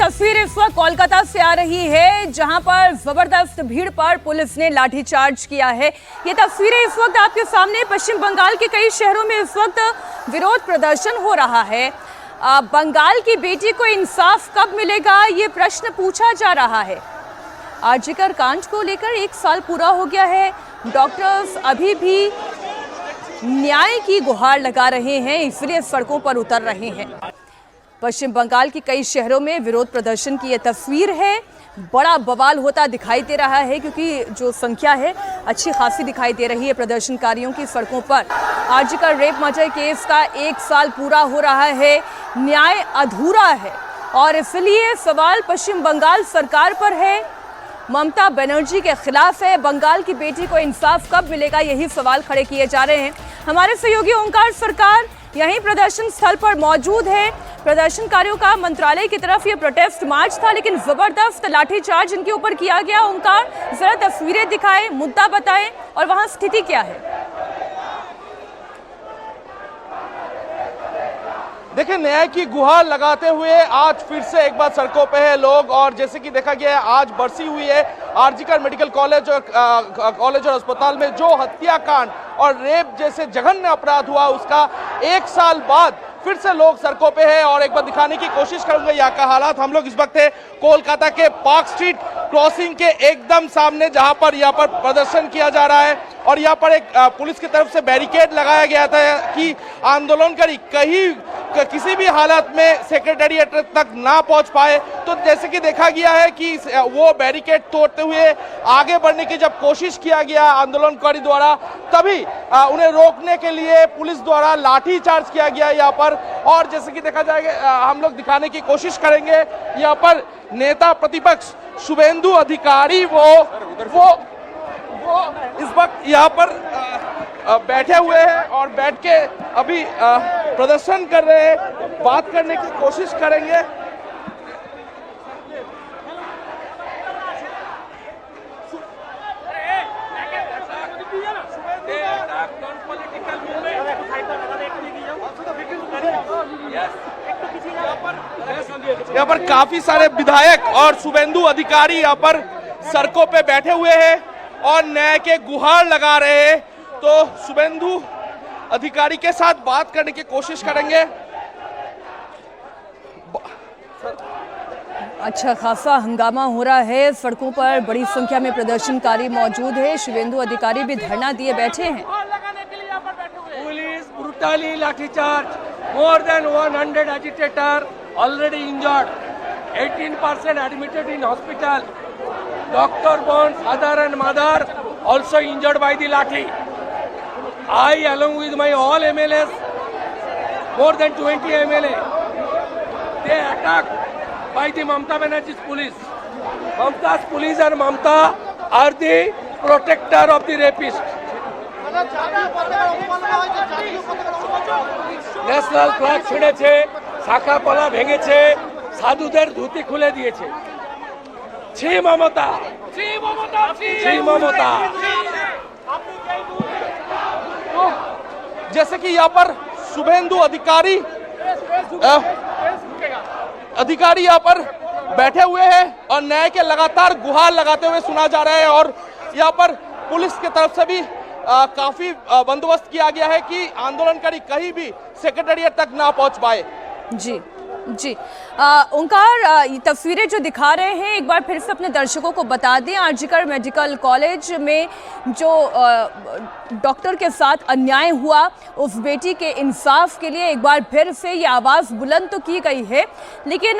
तस्वीर इस वक्त कोलकाता से आ रही है, जहां पर जबरदस्त भीड़ पर पुलिस ने लाठीचार्ज किया है। ये तस्वीरें इस वक्त आपके सामने। पश्चिम बंगाल के कई शहरों में इस वक्त विरोध प्रदर्शन हो रहा है। बंगाल की बेटी को इंसाफ कब मिलेगा, ये प्रश्न पूछा जा रहा है। आरजीकर कांड को लेकर 1 साल पूरा हो गया है। डॉक्टर्स अभी भी न्याय की गुहार लगा रहे हैं, इसलिए सड़कों पर उतर रहे हैं। पश्चिम बंगाल के कई शहरों में विरोध प्रदर्शन की ये तस्वीर है। बड़ा बवाल होता दिखाई दे रहा है, क्योंकि जो संख्या है अच्छी खासी दिखाई दे रही है प्रदर्शनकारियों की सड़कों पर। आरजीकर रेप मर्डर केस का 1 साल पूरा हो रहा है, न्याय अधूरा है और इसलिए सवाल पश्चिम बंगाल सरकार पर है, ममता बनर्जी के खिलाफ है। बंगाल की बेटी को इंसाफ कब मिलेगा, यही सवाल खड़े किए जा रहे हैं। हमारे सहयोगी ओंकार सरकार यहीं प्रदर्शन स्थल पर मौजूद है। प्रदर्शनकारियों का मंत्रालय की तरफ ये प्रोटेस्ट मार्च था, लेकिन जबरदस्त लाठीचार्ज इनके ऊपर किया गया। ओंकार, जरा तस्वीरें दिखाएं, मुद्दा बताएं और वहां स्थिति क्या है। देखिए, न्याय की गुहार लगाते हुए आज फिर से एक बार सड़कों पे है लोग। और जैसे कि देखा गया है, आज बरसी हुई है आरजीकर मेडिकल कॉलेज और अस्पताल में जो हत्याकांड और रेप जैसे जघन्य अपराध हुआ, उसका 1 साल बाद फिर से लोग सड़कों पे हैं। और एक बार दिखाने की कोशिश करूंगा यहाँ का हालात। हम लोग इस वक्त है कोलकाता के पार्क स्ट्रीट क्रॉसिंग के एकदम सामने, जहां पर यहाँ पर प्रदर्शन किया जा रहा है। और यहाँ पर एक पुलिस की तरफ से बैरिकेड लगाया गया था कि आंदोलनकारी किसी भी हालत में सेक्रेटेरिएट तक ना पहुंच पाए। तो जैसे कि देखा गया है कि वो बैरिकेड तोड़ते हुए आगे बढ़ने की जब कोशिश किया गया आंदोलनकारी द्वारा, तभी उन्हें रोकने के लिए पुलिस द्वारा लाठी चार्ज किया गया यहाँ पर। और जैसे कि देखा जाएगा, हम लोग दिखाने की कोशिश करेंगे, यहाँ पर नेता प्रतिपक्ष शुभेंदु अधिकारी वो इस वक्त यहाँ पर बैठे हुए हैं और बैठ के अभी प्रदर्शन कर रहे हैं। बात करने की कोशिश करेंगे। यहाँ पर काफी सारे विधायक और शुभेंदु अधिकारी यहाँ पर सड़कों पे बैठे हुए हैं और न्याय के गुहार लगा रहे हैं। तो शुभेंदु अधिकारी के साथ बात करने की कोशिश करेंगे। अच्छा खासा हंगामा हो रहा है, सड़कों पर बड़ी संख्या में प्रदर्शनकारी मौजूद है। शुभेंदु अधिकारी भी धरना दिए बैठे हैं। Police brutally lathi charge, more than 100 agitator already injured, 18% admitted in hospital. Dr. Bond's father and mother also injured by the lathi. I, along with my all MLAs, more than 20 MLA, they attacked by the Mamta Banerjee's police. Mamta's police and Mamta are the protector of the rapist. National flag ছিঁড়েছে, শাখাপলা ভেঙেছে, সাধুদের ধুতি খুলে দিয়েছে। ছি মমতা, ছি মমতা, ছি মমতা। जैसे कि यहाँ पर शुभेंदु अधिकारी यहाँ पर बैठे हुए हैं और न्याय के लगातार गुहार लगाते हुए सुना जा रहा है। और यहाँ पर पुलिस की तरफ से भी काफी बंदोबस्त किया गया है कि आंदोलनकारी कहीं भी सेक्रेटेरिएट तक ना पहुंच पाए। जी जी ओंकार, ये तस्वीरें जो दिखा रहे हैं एक बार फिर से अपने दर्शकों को बता दें। आरजीकर मेडिकल कॉलेज में जो डॉक्टर के साथ अन्याय हुआ, उस बेटी के इंसाफ के लिए एक बार फिर से ये आवाज़ बुलंद तो की गई है, लेकिन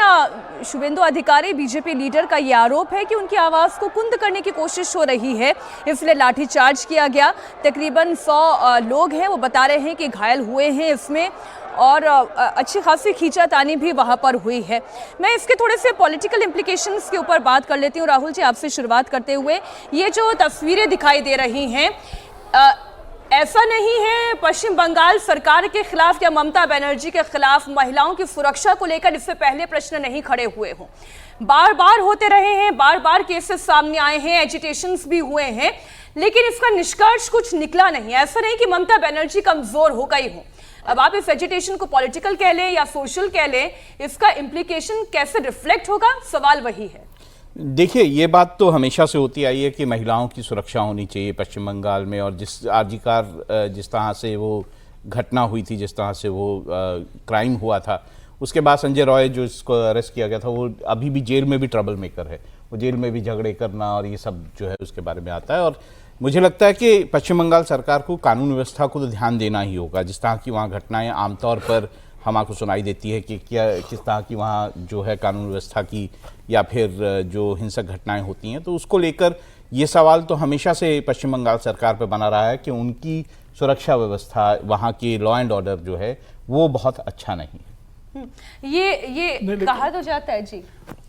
शुभेंदु अधिकारी बीजेपी लीडर का ये आरोप है कि उनकी आवाज़ को कुंद करने की कोशिश हो रही है, इसलिए लाठीचार्ज किया गया। तकरीबन 100 लोग हैं, वो बता रहे हैं कि घायल हुए हैं इसमें, और अच्छी खासी खींचातानी भी वहाँ पर हुई है। मैं इसके थोड़े से पॉलिटिकल इम्प्लिकेशंस के ऊपर बात कर लेती हूँ। राहुल जी, आपसे शुरुआत करते हुए, ये जो तस्वीरें दिखाई दे रही हैं, ऐसा नहीं है पश्चिम बंगाल सरकार के खिलाफ या ममता बनर्जी के खिलाफ महिलाओं की सुरक्षा को लेकर इससे पहले प्रश्न नहीं खड़े हुए हों। बार बार होते रहे हैं, बार बार केसेस सामने आए हैं, एजिटेशंस भी हुए हैं, लेकिन इसका निष्कर्ष कुछ निकला नहीं। ऐसा नहीं कि ममता बनर्जी कमजोर हो गई हो, अब आप इस एजिटेशन को पॉलिटिकल कह लें या सोशल कह लें, इसका इम्प्लीकेशन कैसे रिफ्लेक्ट होगा, सवाल वही है। देखिए, ये बात तो हमेशा से होती आई है कि महिलाओं की सुरक्षा होनी चाहिए पश्चिम बंगाल में, और जिस आरजीकर जिस तरह से वो घटना हुई थी, जिस तरह से वो क्राइम हुआ था, उसके बाद संजय रॉय जो इसको अरेस्ट किया गया था, वो अभी भी जेल में भी ट्रबल मेकर है। वो जेल में भी झगड़े करना और ये सब जो है उसके बारे में आता है। और मुझे लगता है कि पश्चिम बंगाल सरकार को कानून व्यवस्था को तो ध्यान देना ही होगा। जिस तरह की वहाँ घटनाएं आमतौर पर हमको सुनाई देती है कि क्या किस तरह की वहाँ जो है कानून व्यवस्था की या फिर जो हिंसक घटनाएं होती हैं, तो उसको लेकर ये सवाल तो हमेशा से पश्चिम बंगाल सरकार पर बना रहा है कि उनकी सुरक्षा व्यवस्था, वहाँ की लॉ एंड ऑर्डर जो है वो बहुत अच्छा नहीं है। ये कहा तो जाता है जी,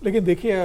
लेकिन देखिए,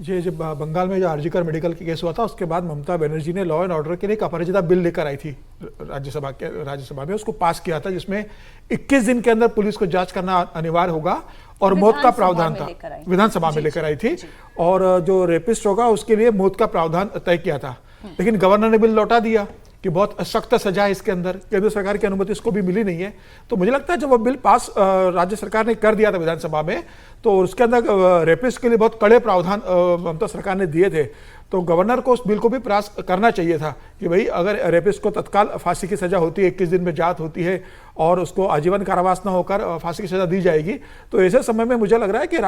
ये जब बंगाल में जो आरजीकर मेडिकल के केस हुआ था, उसके बाद ममता बनर्जी ने लॉ एंड ऑर्डर के लिए एक अपराजिता बिल लेकर आई थी राज्यसभा में, उसको पास किया था, जिसमें 21 दिन के अंदर पुलिस को जांच करना अनिवार्य होगा और मौत का प्रावधान था। विधानसभा में लेकर आई थी, और जो रेपिस्ट होगा उसके लिए मौत का प्रावधान तय किया था। लेकिन गवर्नर ने बिल लौटा दिया कि बहुत सख्त सजा है इसके अंदर, केंद्र सरकार की अनुमति इसको भी मिली नहीं है। तो मुझे लगता है जब वो बिल पास राज्य सरकार ने कर दिया था विधानसभा में, तो उसके अंदर रेपिस्ट के लिए बहुत कड़े प्रावधान ममता सरकार ने दिए थे। तो गवर्नर को उस बिल को भी प्रयास करना चाहिए था कि भाई अगर रेपिस्ट को तत्काल फांसी की सजा होती है, 21 दिन में जांच होती है और उसको आजीवन कारावास न होकर फांसी की सजा दी जाएगी, तो ऐसे समय में मुझे लग रहा है कि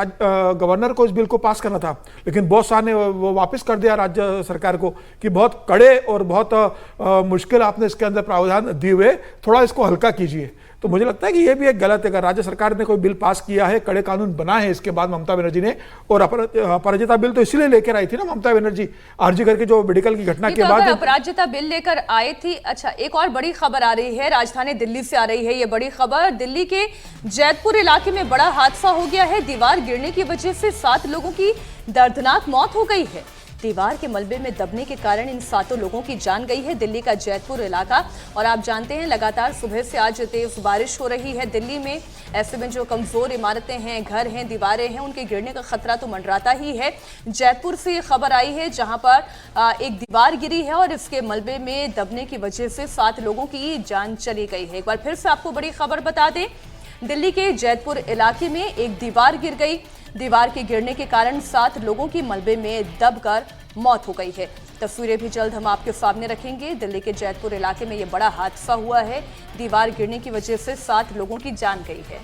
गवर्नर को इस बिल को पास करना था। लेकिन बहुत सारे ने वो वापस कर दिया राज्य सरकार को कि बहुत कड़े और बहुत मुश्किल आपने इसके अंदर प्रावधान दिए हुए, थोड़ा इसको हल्का कीजिए। तो मुझे लगता है कि ये भी एक गलत है। अगर राज्य सरकार ने कोई बिल पास किया है, कड़े कानून बनाए हैं इसके बाद ममता बनर्जी ने, और अपराजिता बिल तो इसीलिए लेकर आई थी ना ममता बनर्जी, आरजी करके जो मेडिकल की घटना के बाद अपराजिता बिल लेकर आई थी। अच्छा, एक और बड़ी खबर आ रही है, राजधानी दिल्ली से आ रही है ये बड़ी खबर। दिल्ली के जैतपुर इलाके में बड़ा हादसा हो गया है। दीवार गिरने की वजह से 7 लोगों की दर्दनाक मौत हो गई है। दीवार के मलबे में दबने के कारण इन 7 लोगों की जान गई है। दिल्ली का जैतपुर इलाका, और आप जानते हैं लगातार सुबह से आज तेज बारिश हो रही है दिल्ली में। ऐसे में जो कमजोर इमारतें हैं, घर हैं, दीवारें हैं, उनके गिरने का खतरा तो मंडराता ही है। जैतपुर से ये खबर आई है जहां पर एक दीवार गिरी है और इसके मलबे में दबने की वजह से 7 लोगों की जान चली गई है। एक बार फिर से आपको बड़ी खबर बता दें, दिल्ली के जैतपुर इलाके में एक दीवार गिर गई। दीवार के गिरने के कारण 7 लोगों की मलबे में दबकर मौत हो गई है। तस्वीरें भी जल्द हम आपके सामने रखेंगे। दिल्ली के जैतपुर इलाके में यह बड़ा हादसा हुआ है। दीवार गिरने की वजह से 7 लोगों की जान गई है।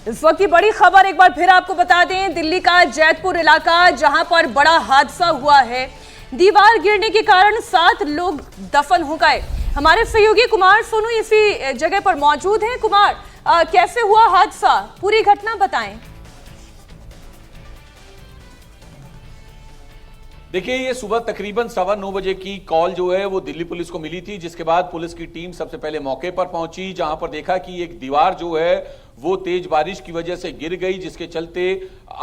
इस वक्त की बड़ी खबर एक बार फिर आपको बता दें, दिल्ली का जैतपुर इलाका जहां पर बड़ा हादसा हुआ है। दीवार गिरने के कारण 7 लोग दफन हो गए। हमारे सहयोगी कुमार सोनू इसी जगह पर मौजूद हैं। कुमार, कैसे हुआ हादसा, पूरी घटना बताएं। देखिए, ये सुबह तकरीबन 9:15 बजे की कॉल जो है वो दिल्ली पुलिस को मिली थी, जिसके बाद पुलिस की टीम सबसे पहले मौके पर पहुंची, जहां पर देखा कि एक दीवार जो है वो तेज बारिश की वजह से गिर गई, जिसके चलते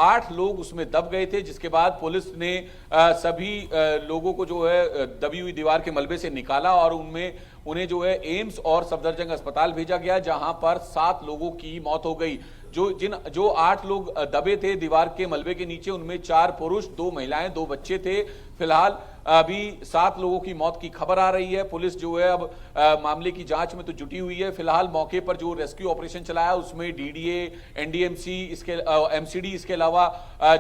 8 लोग उसमें दब गए थे। जिसके बाद पुलिस ने सभी लोगों को जो है दबी हुई दीवार के मलबे से निकाला और उन्हें जो है एम्स और सफदरजंग अस्पताल भेजा गया, जहां पर 7 लोगों की मौत हो गई। जो 8 लोग दबे थे दीवार के मलबे के नीचे, उनमें 4 पुरुष, 2 महिलाएं, 2 बच्चे थे। फिलहाल अभी 7 लोगों की मौत की खबर आ रही है। पुलिस जो है अब मामले की जांच में तो जुटी हुई है। फिलहाल मौके पर जो रेस्क्यू ऑपरेशन चलाया उसमें डीडीए, एनडीएमसी, एमसीडी, इसके अलावा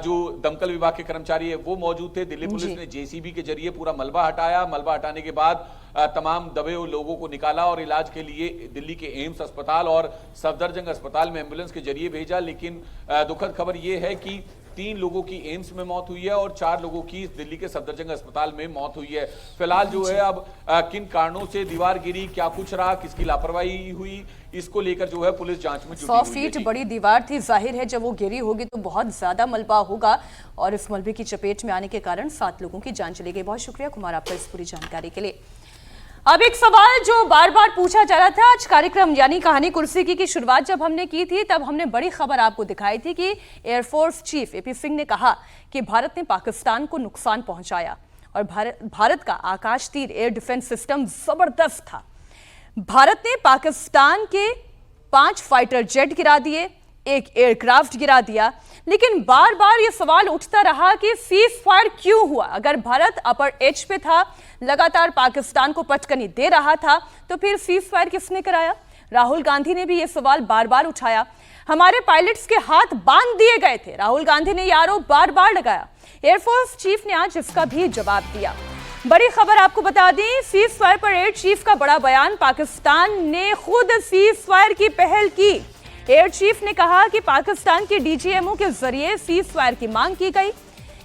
जो दमकल विभाग के कर्मचारी है वो मौजूद थे। दिल्ली पुलिस ने जेसीबी के जरिए पूरा मलबा हटाया। मलबा हटाने के बाद तमाम दबे हुए लोगों को निकाला और इलाज के लिए दिल्ली के एम्स अस्पताल और सफदरजंग अस्पताल में एम्बुलेंस के जरिए भेजा। लेकिन दुखद खबर यह है कि 3 लोगों की एम्स में मौत हुई है और 4 लोगों की दिल्ली के सफदरजंग अस्पताल में मौत हुई है। फिलहाल जो है अब किन कारणों से दीवार गिरी, क्या कुछ रहा, किसकी लापरवाही हुई, इसको लेकर जो है पुलिस जांच में जुटी हुई है। 100 फीट बड़ी दीवार थी, जाहिर है जब वो गिरी होगी तो बहुत ज्यादा मलबा होगा और इस मलबे की चपेट में आने के कारण 7 लोगों की जान चली गई। बहुत शुक्रिया कुमार आपका इस पूरी जानकारी के लिए। अब एक सवाल जो बार बार पूछा जा रहा था, आज कार्यक्रम यानी कहानी कुर्सी की शुरुआत जब हमने की थी तब हमने बड़ी खबर आपको दिखाई थी कि एयरफोर्स चीफ एपी सिंह ने कहा कि भारत ने पाकिस्तान को नुकसान पहुंचाया और भारत का आकाश तीर एयर डिफेंस सिस्टम जबरदस्त था। भारत ने पाकिस्तान के 5 फाइटर जेट गिरा दिए, 1 एयरक्राफ्ट गिरा दिया। लेकिन बार बार ये सवाल उठता रहा कि सीज फायर क्यों हुआ। अगर भारत अपर एज पे था, लगातार पाकिस्तान को पटकनी दे रहा था, तो फिर सीज फायर किसने कराया? राहुल गांधी ने भी ये सवाल बार बार उठाया। हमारे पायलट्स के हाथ बांध दिए गए थे, राहुल गांधी ने ये आरोप बार बार लगाया। एयरफोर्स चीफ ने आज इसका भी जवाब दिया। बड़ी खबर आपको बता दें, सीज फायर पर एयर चीफ का बड़ा बयान। पाकिस्तान ने खुद सीज फायर की पहल की। एयर चीफ ने कहा कि पाकिस्तान के डीजीएमओ के जरिए सीज फायर की मांग की गई।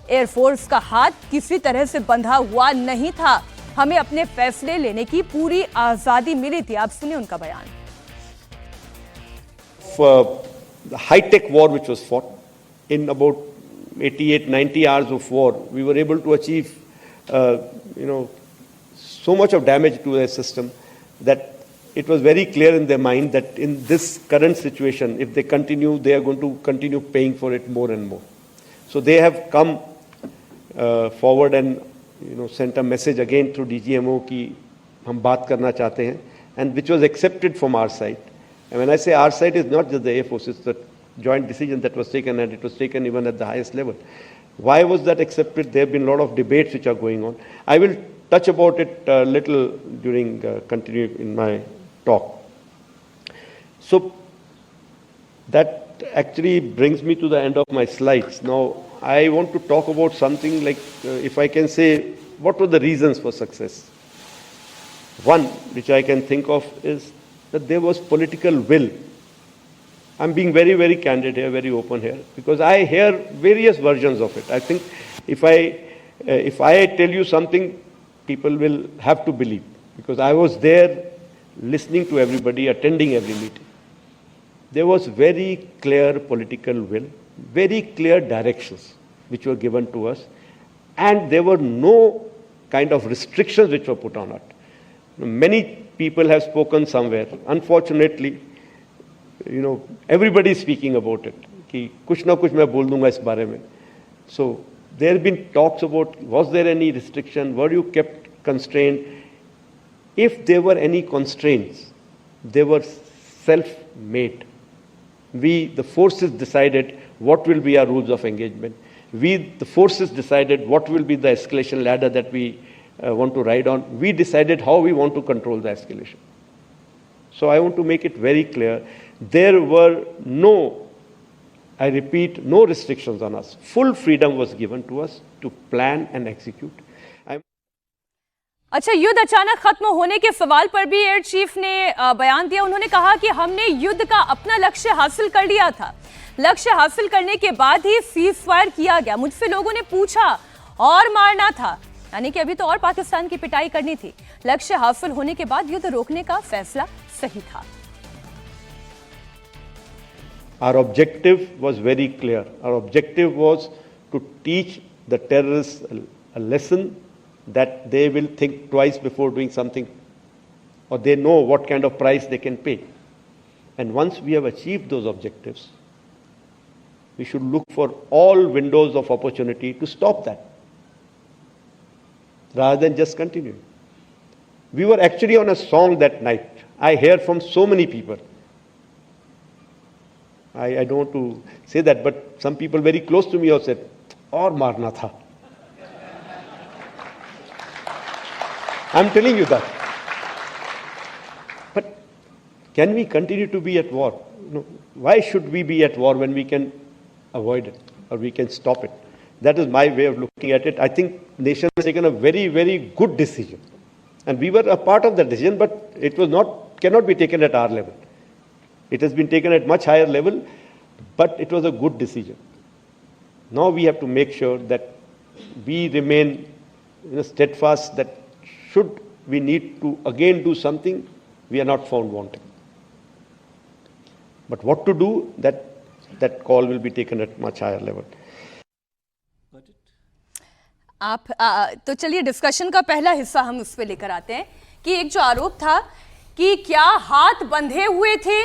एयरफोर्स का हाथ किसी तरह से बंधा हुआ नहीं था, हमें अपने फैसले लेने की पूरी आजादी मिली थी। आप सुनिए उनका बयान। The high-tech war which was fought in about 88-90 hours of war, we were able to achieve so much of damage to their system that it was very clear in their mind that in this current situation, if they continue, they are going to continue paying for it more and more. So they have come forward and sent a message again through DGMO कि हम बात करना चाहते हैं, and which was accepted from our side. And when I say our side, is not just the Air Force, it's the joint decision that was taken, and it was taken even at the highest level. Why was that accepted? There have been a lot of debates which are going on. I will touch about it a little during continuing in my talk. So that actually brings me to the end of my slides. Now I want to talk about something like, if I can say, what were the reasons for success? One which I can think of is that there was political will. I'm being very, very candid here, very open here, because I hear various versions of it. I think if I tell you something, people will have to believe, because I was there listening to everybody, attending every meeting. There was very clear political will, very clear directions which were given to us, and there were no kind of restrictions which were put on it. Many people have spoken somewhere. Unfortunately, everybody is speaking about it. कि कुछ ना कुछ मैं बोल दूंगा इस बारे में. So there have been talks about, was there any restriction? Were you kept constrained? If there were any constraints, they were self-made. We, the forces, decided what will be our rules of engagement. We, the forces, decided what will be the escalation ladder that we want to ride on. We decided how we want to control the escalation. So I want to make it very clear, there were no, I repeat, no restrictions on us. Full freedom was given to us to plan and execute. अच्छा, युद्ध अचानक खत्म होने के सवाल पर भी air chief ने बयान दिया। उन्होंने कहा कि हमने युद्ध का अपना लक्ष्य हासिल कर लिया था। लक्ष्य हासिल करने के बाद ही सीज फायर किया गया। मुझसे लोगों ने पूछा और मारना था, यानी कि अभी तो और पाकिस्तान की पिटाई करनी थी। लक्ष्य हासिल होने के बाद युद्ध रोकने का फैसला सही था। Our objective was very clear. Our objective was to teach the terrorists a lesson that they will think twice before doing something, or they know what kind of price they can pay. And once we have achieved those objectives, we should look for all windows of opportunity to stop that, rather than just continue. We were actually on a song that night. I hear from so many people. I don't want to say that, but some people very close to me have said, "Aur marna tha." I'm telling you that. But can we continue to be at war? No. Why should we be at war when we can avoid it or we can stop it? That is my way of looking at it. I think nation has taken a very, very good decision. And we were a part of that decision, but it was cannot be taken at our level. It has been taken at much higher level, but it was a good decision. Now we have to make sure that we remain steadfast, that should we need to again do something, we are not found wanting. But what to do, that call will be taken at much higher level. तो चलिए discussion का पहला हिस्सा हम उस पर लेकर आते हैं कि एक जो आरोप था कि क्या हाथ बंधे हुए थे,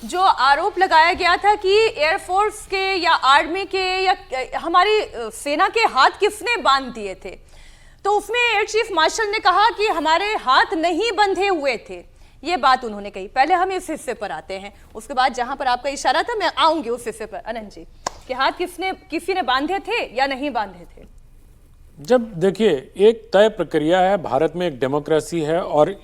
जो आरोप लगाया गया था कि एयरफोर्स के या आर्मी के या हमारी सेना के हाथ किसने बांध दिए थे, तो उसमें एयर चीफ मार्शल ने कहा कि हमारे हाथ नहीं बंधे हुए थे। ये बात उन्होंने कही। पहले हम इस हिस्से पर आते हैं, उसके बाद जहां पर आपका इशारा था मैं आऊंगी उस हिस्से पर। अनंत जी के हाथ किसी ने बांधे थे या नहीं बांधे थे? जब देखिए, एक तय प्रक्रिया है, भारत में एक डेमोक्रेसी है और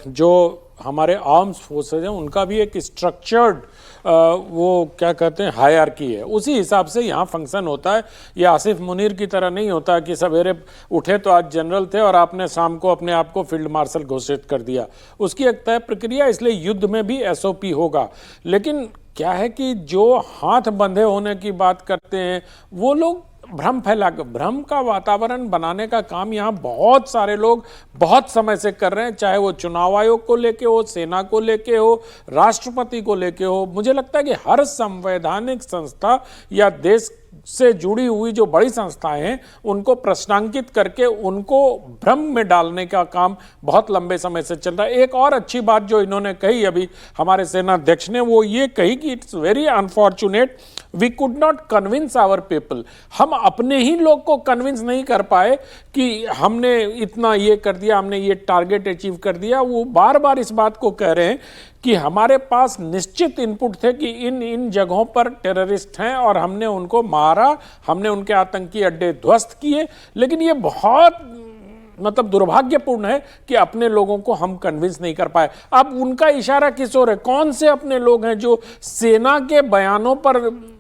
जो हमारे आर्म्स फोर्सेज हैं उनका भी एक स्ट्रक्चर्ड वो क्या कहते हैं हायरार्की है, उसी हिसाब से यहाँ फंक्शन होता है। ये आसिफ मुनीर की तरह नहीं होता कि सवेरे उठे तो आज जनरल थे और आपने शाम को अपने आप को फील्ड मार्शल घोषित कर दिया। उसकी एक तय प्रक्रिया, इसलिए युद्ध में भी SOP होगा। लेकिन क्या है कि जो हाथ बंधे होने की बात करते हैं वो लोग भ्रम का वातावरण बनाने का काम यहाँ बहुत सारे लोग बहुत समय से कर रहे हैं, चाहे वो चुनाव आयोग को लेके हो, सेना को लेके हो, राष्ट्रपति को लेके हो। मुझे लगता है कि हर संवैधानिक संस्था या देश से जुड़ी हुई जो बड़ी संस्थाएं हैं उनको प्रश्नांकित करके उनको भ्रम में डालने का काम बहुत लंबे समय से चल रहा है। एक और अच्छी बात जो इन्होंने कही अभी हमारे सेनाध्यक्ष ने, वो ये कही कि it's very unfortunate we could not convince our people. हम अपने ही लोग को कन्विंस नहीं कर पाए कि हमने इतना ये कर दिया, हमने ये टारगेट अचीव कर दिया। वो बार बार इस बात को कह रहे हैं कि हमारे पास निश्चित इनपुट थे कि इन जगहों पर टेररिस्ट हैं और हमने उनको मारा, हमने उनके आतंकी अड्डे ध्वस्त किए। लेकिन ये बहुत मतलब दुर्भाग्यपूर्ण है कि अपने लोगों को हम कन्विंस नहीं कर पाए। अब उनका इशारा किस ओर है? कौन से अपने लोग हैं जो सेना के बयानों पर,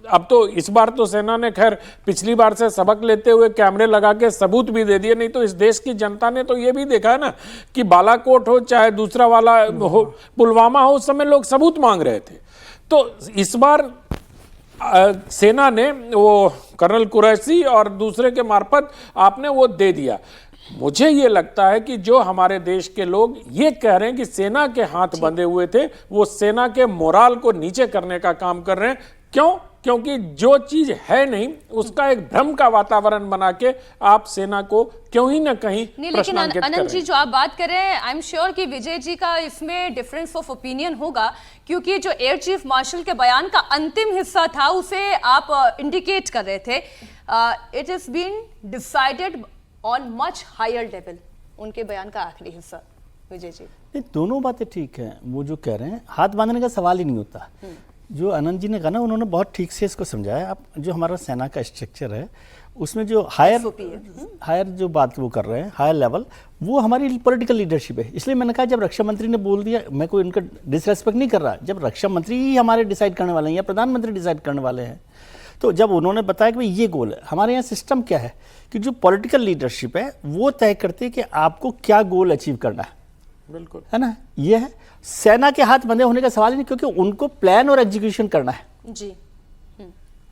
अब तो इस बार तो सेना ने खैर पिछली बार से सबक लेते हुए कैमरे लगा के सबूत भी दे दिए, नहीं तो इस देश की जनता ने तो ये भी देखा है ना कि बालाकोट हो चाहे दूसरा वाला हो, पुलवामा हो, उस समय लोग सबूत मांग रहे थे। तो इस बार सेना ने वो कर्नल कुरैशी और दूसरे के मार्फत आपने वो दे दिया। मुझे ये लगता है कि जो हमारे देश के लोग ये कह रहे हैं कि सेना के हाथ बंधे हुए थे, वो सेना के मोराल को नीचे करने का काम कर रहे हैं। क्यों? क्योंकि जो चीज है नहीं उसका एक भ्रम का वातावरण बना के आप सेना को क्यों ही ना कहीं प्रश्नांकित कर रहे हैं। अनंत जी जो आप बात कर रहे हैं, आई एम श्योर कि विजय जी का इसमें डिफरेंस ऑफ ओपिनियन होगा, क्योंकि जो एयर चीफ मार्शल के बयान का अंतिम हिस्सा था उसे आप इंडिकेट कर रहे थे। It is been decided on much higher level, उनके बयान का आखिरी हिस्सा। विजय जी नहीं, दोनों बातें ठीक हैं। वो जो कह रहे हैं हाथ बांधने का सवाल ही नहीं होता। जो आनंद जी ने कहा ना, उन्होंने बहुत ठीक से इसको समझाया। आप जो हमारा सेना का स्ट्रक्चर है उसमें जो हायर जो बात वो कर रहे हैं, हायर लेवल, वो हमारी पॉलिटिकल लीडरशिप है। इसलिए मैंने कहा जब रक्षा मंत्री ने बोल दिया, मैं कोई उनका डिसरेस्पेक्ट नहीं कर रहा, जब रक्षा मंत्री ही हमारे डिसाइड करने वाले हैं या प्रधानमंत्री डिसाइड करने वाले हैं, तो जब उन्होंने बताया कि भाई ये गोल है, हमारे यहाँ सिस्टम क्या है कि जो पॉलिटिकल लीडरशिप है वो तय करती है कि आपको क्या गोल अचीव करना है। बिल्कुल है ना, ये है। सेना के हाथ बंधे होने का सवाल ही नहीं, क्योंकि उनको प्लान और एग्जीक्यूशन करना है जी।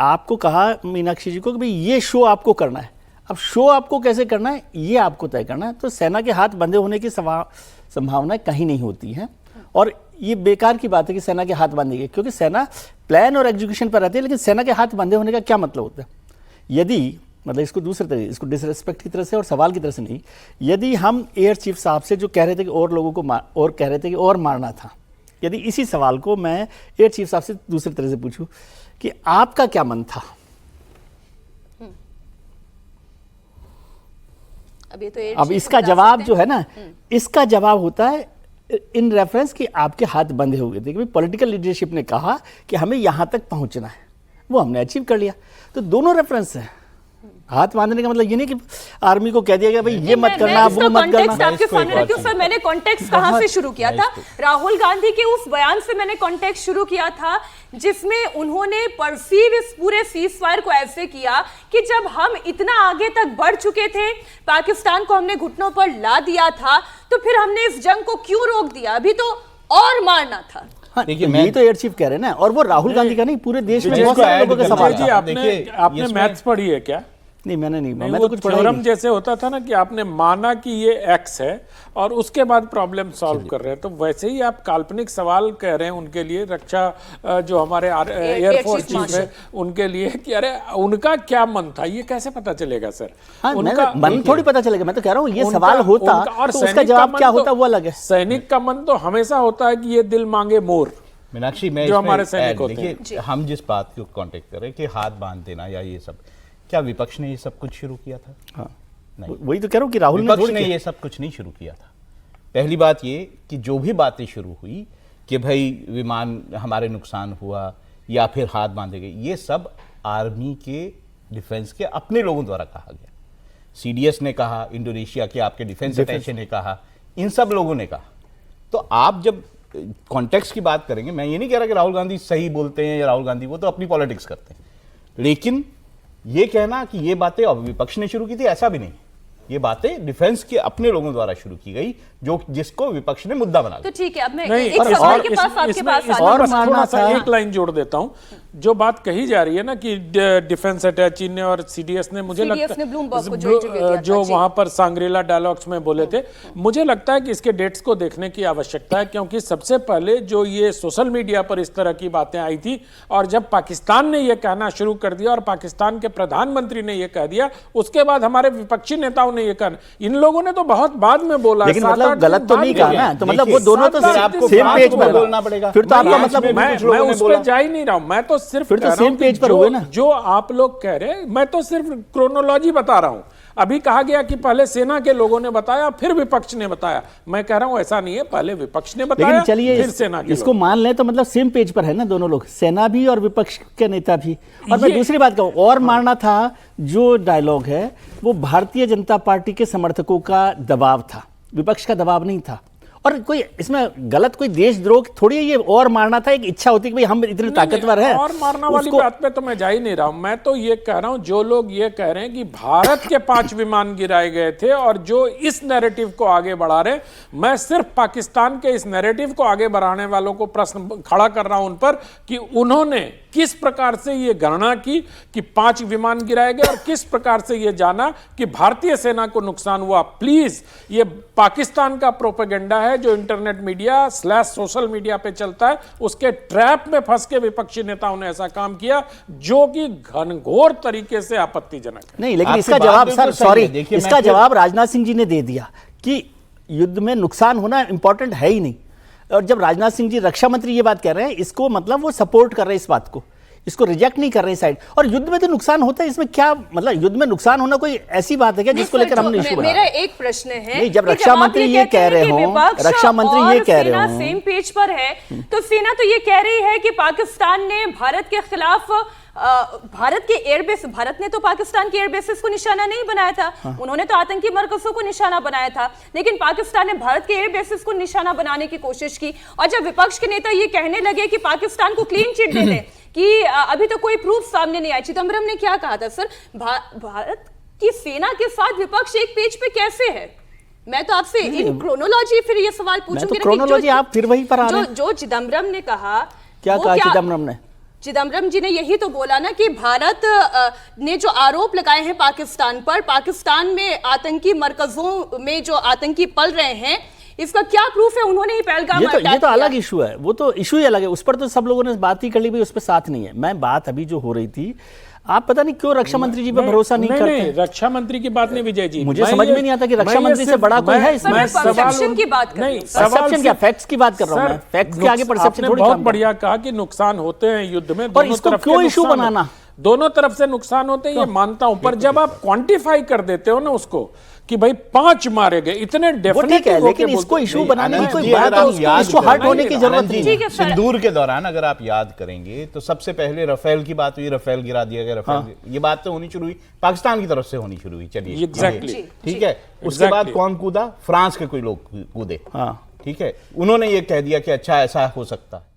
आपको कहा मीनाक्षी जी को कि भाई ये शो आपको करना है, अब शो आपको कैसे करना है ये आपको तय करना है। तो सेना के हाथ बंधे होने की संभावना कहीं नहीं होती है, और ये बेकार की बात है कि सेना के हाथ बांधेगी, क्योंकि सेना प्लान और एग्जीक्यूशन पर रहती है। लेकिन सेना के हाथ बंधे होने का क्या मतलब होता है? यदि मतलब इसको दूसरे तरह, इसको डिसरेस्पेक्ट की तरह से और सवाल की तरह से नहीं, यदि हम एयर चीफ साहब से जो कह रहे थे कि और लोगों को और कह रहे थे कि और मारना था, यदि इसी सवाल को मैं एयर चीफ साहब से दूसरी तरह से पूछूं कि आपका क्या मन था, अब इसका जवाब जो है ना, इसका जवाब होता है इन रेफरेंस कि आपके हाथ बंधे हुए थे, कि पॉलिटिकल लीडरशिप ने कहा कि हमें यहां तक पहुंचना है, वो हमने अचीव कर लिया। तो दोनों रेफरेंस है। हाथ बांधने का मतलब ये नहीं कि आर्मी को कह दिया गया भाई ये मत करना, वो मत करना। आपके सामने रखी हूं सर, मैंने कॉन्टेक्स्ट कहां से शुरू किया था? राहुल गांधी के उस बयान से मैंने कॉन्टेक्स्ट शुरू किया था जिसमें उन्होंने परसीव इस पूरे सीजफायर को ऐसे किया कि जब हम इतना आगे तक बढ़ चुके थे, पाकिस्तान को हमने घुटनों पर ला दिया था, तो फिर हमने इस जंग को क्यों रोक दिया? अभी तो और मारना था। हाँ, देखिए मैं तो एयर चीफ कह रहे हैं ना, और वो राहुल गांधी का नहीं, पूरे देश में बहुत सारे लोगों का सवाल जी। आपने मैथ्स पढ़ी है क्या? नहीं, मैंने नहीं, मैं तो कुछ थ्योरम जैसे होता था ना कि आपने माना कि ये एक्स है और उसके बाद प्रॉब्लम सॉल्व कर रहे हैं, तो वैसे ही आप काल्पनिक सवाल कह रहे हैं उनके लिए, रक्षा जो हमारे एयरफोर्स चीफ है उनके लिए, कि अरे उनका क्या मन था, ये कैसे पता चलेगा सर? हाँ, उनका मन थोड़ी पता चलेगा, मैं तो कह रहा हूँ ये सवाल होता और तो उसका जवाब क्या होता वो अलग है। सैनिक का मन तो हमेशा होता है कि ये दिल मांगे मोर। मीनाक्षी, मैं जो हमारे सैनिक होते हैं, देखिए हम जिस बात को कांटेक्ट कर रहे हैं कि हाथ बांध देना या ये सब, क्या विपक्ष ने ये सब कुछ शुरू किया था? हाँ, नहीं, वही तो कह रहा हूँ कि राहुल विपक्ष ने ये सब कुछ नहीं शुरू किया था। पहली बात ये कि जो भी बातें शुरू हुई कि भाई विमान हमारे नुकसान हुआ या फिर हाथ बांधे गए, ये सब आर्मी के डिफेंस के अपने लोगों द्वारा कहा गया। सीडीएस ने कहा, इंडोनेशिया के आपके डिफेंस अटैचे ने कहा, इन सब लोगों ने कहा। तो आप जब कॉन्टेक्स्ट की बात करेंगे, मैं ये नहीं कह रहा कि राहुल गांधी सही बोलते हैं या राहुल गांधी, वो तो अपनी पॉलिटिक्स करते हैं, लेकिन ये कहना कि ये बातें अब विपक्ष ने शुरू की थी, ऐसा भी नहीं। ये बातें डिफेंस के अपने लोगों द्वारा शुरू की गई, जो जिसको विपक्ष ने मुद्दा बना तो ठीक है, अब मैं नहीं, एक सवाल के पास आपके पास और आना थोड़ा सा एक लाइन जोड़ देता हूं। जो बात कही जा रही है ना कि डिफेंस अटैची ने और सीडीएस ने, मुझे लगता है ब्लूमबर्ग को जो इंटरव्यू दिया था, जो जी। वहां पर सांग्रीला डायलॉग्स में बोले थे, मुझे लगता है कि इसके डेट्स को देखने की आवश्यकता है, क्योंकि सबसे पहले जो ये सोशल मीडिया पर इस तरह की बातें आई थी, और जब पाकिस्तान ने ये कहना शुरू कर दिया और पाकिस्तान के प्रधानमंत्री ने ये कह दिया, उसके बाद हमारे विपक्षी नेताओं ने ये कहना, इन लोगों ने तो बहुत बाद में बोला, लेकिन 7-8 मतलब दिन गलत तो बाद नहीं में कहा बोला। ना, तो मतलब वो दोनों तो आपको सेम फ्रांस पेज को पर बोलना पड़ेगा। फिर तो आपका मतलब मैं उस पर जा ही नहीं रहा हूं, मैं तो सिर्फ फिर तो कह रहा सेम हूं कि पेज पर जो- हुए ना। जो आप लोग कह रहे हैं, मैं तो सिर्फ क्रोनोलॉजी बता रहा हूं। अभी कहा गया कि पहले सेना के लोगों ने बताया फिर विपक्ष ने बताया, मैं कह रहा हूं ऐसा नहीं है, पहले विपक्ष ने बताया लेकिन चलिए फिर सेना के इसको लोग। मान लें तो मतलब सेम पेज पर है ना दोनों लोग, सेना भी और विपक्ष के नेता भी। और मैं ये- दूसरी बात कहूं, और मारना था जो डायलॉग है वो भारतीय जनता पार्टी के समर्थकों का दबाव था, विपक्ष का दबाव नहीं था। और कोई इसमें गलत कोई देशद्रोह थोड़ी है ये, और मारना था एक इच्छा होती कि भाई हम इतने ताकतवर हैं। और मारना वाली उसको- बात पे तो मैं जा ही नहीं रहा हूं, मैं तो ये कह रहा हूं जो लोग ये कह रहे हैं कि भारत के 5 विमान गिराए गए थे और जो इस नैरेटिव को आगे बढ़ा रहे हैं, मैं सिर्फ पाकिस्तान के इस नैरेटिव को आगे बढ़ाने वालों को प्रश्न खड़ा कर रहा हूं उन पर कि उन्होंने किस प्रकार से ये गणना की कि 5 विमान गिराए गए और किस प्रकार से ये जाना कि भारतीय सेना को नुकसान हुआ। प्लीज, ये पाकिस्तान का प्रोपेगेंडा है जो इंटरनेट मीडिया / सोशल मीडिया पे चलता है, उसके ट्रैप में फंस के विपक्षी नेताओं ने ऐसा काम किया जो कि घनघोर तरीके से आपत्तिजनक है। नहीं, लेकिन आपकी इसका बात जवाब बिल्कुल सर सही है। सॉरी, देखिए, इसका मैं फिर- जवाब राजनाथ सिंह जी ने दे दिया कि युद्ध में नुकसान होना इंपॉर्टेंट है ही नहीं। और जब राजनाथ सिंह जी रक्षा मंत्री ये बात कह रहे हैं, इसको मतलब वो सपोर्ट कर रहे हैं इस बात को, इसको रिजेक्ट नहीं कर रहे साइड। और युद्ध में तो नुकसान होता है, इसमें क्या मतलब युद्ध में नुकसान होना कोई ऐसी बात है क्या जिसको लेकर हमने इशू बना? मेरा एक प्रश्न है नहीं, जब कि रक्षा आप मंत्री ये कहते कह हैं रहे कि हों, विपक्ष रक्षा मंत्री और ये कह रहे सेना हों, सेम पेज पर है, तो सेना तो ये कह रही है कि पाकिस्तान ने भारत के खिलाफ भारत के एयरबेस, भारत ने तो पाकिस्तान के एयरबेसेस को निशाना नहीं बनाया था, उन्होंने तो आतंकी मरकजों को निशाना बनाया था, लेकिन पाकिस्तान ने भारत के एयरबेसेस को निशाना बनाने की कोशिश की। और जब विपक्ष के नेता ये कहने लगे कि पाकिस्तान को क्लीन चिट दे दें कि अभी तो कोई प्रूफ सामने नहीं आया, चिदम्बरम ने क्या कहा था सर, भारत की सेना के साथ विपक्ष एक पेज पे कैसे है? मैं तो आपसे इन क्रोनोलॉजी फिर ये सवाल पूछूंगी। क्रोनोलॉजी आप फिर वही पर आ रहे हैं। जो चिदम्बरम ने कहा, क्या कहा चिदम्बरम ने? चिदम्बरम जी ने यही तो बोला ना कि भारत ने जो आरोप लगाए हैं पाकिस्तान पर, पाकिस्तान में आतंकी मरकजों में जो आतंकी पल रहे हैं, इसका क्या प्रूफ है? उन्होंने ही पहलगाम ये तो अटैक किया। अलग इशू है, वो तो इशू ही अलग है, उस पर तो सब लोगों ने बात ही कर ली, भाई उस पर साथ नहीं है। मैं बात अभी जो हो रही थी, आप पता नहीं क्यों रक्षा मंत्री जी पर भरोसा नहीं करते। नहीं, रक्षा मंत्री की बात नहीं विजय जी, मुझे समझ में नहीं आता कि रक्षा मंत्री से बड़ा कोई है इसमें। मैं परसेप्शन की बात कर रही हूं। परसेप्शन क्या, फैक्ट्स की बात कर रहा हूं मैं, फैक्ट्स के आगे परसेप्शन थोड़ी बहुत काम करता है। बढ़िया कहा कि नुकसान होते हैं युद्ध में, और दोनों इसको तरफ क्यों के इशू नुकसान बनाना? होते हैं। दोनों तरफ से नुकसान होते हैं, ये मानता हूं, पर जब आप क्वांटिफाई कर देते हो ना उसको कि भाई 5 मारे गए, इतने वो डेफिनेट ठीक है, लेकिन इसको इशू बनाने की आनंद कोई जी, बात अगर आप याद इसको हर्ट करें- होने की जरूरत आनंद जी, नहीं है। ठीक है सर। सिंदूर के दौरान अगर आप याद करेंगे तो सबसे पहले रफेल की बात हुई, रफेल गिरा दिया गया, रफेल ये बात तो होनी शुरू हुई, पाकिस्तान की तरफ से होनी शुरू हुई। चलिए, Exactly. ठीक है, उसके बाद Exactly. कौन कूदा? फ्रांस के कोई लोग कूदे, हाँ। ठीक है, उन्होंने ये कह दिया कि अच्छा ऐसा हो सकता है।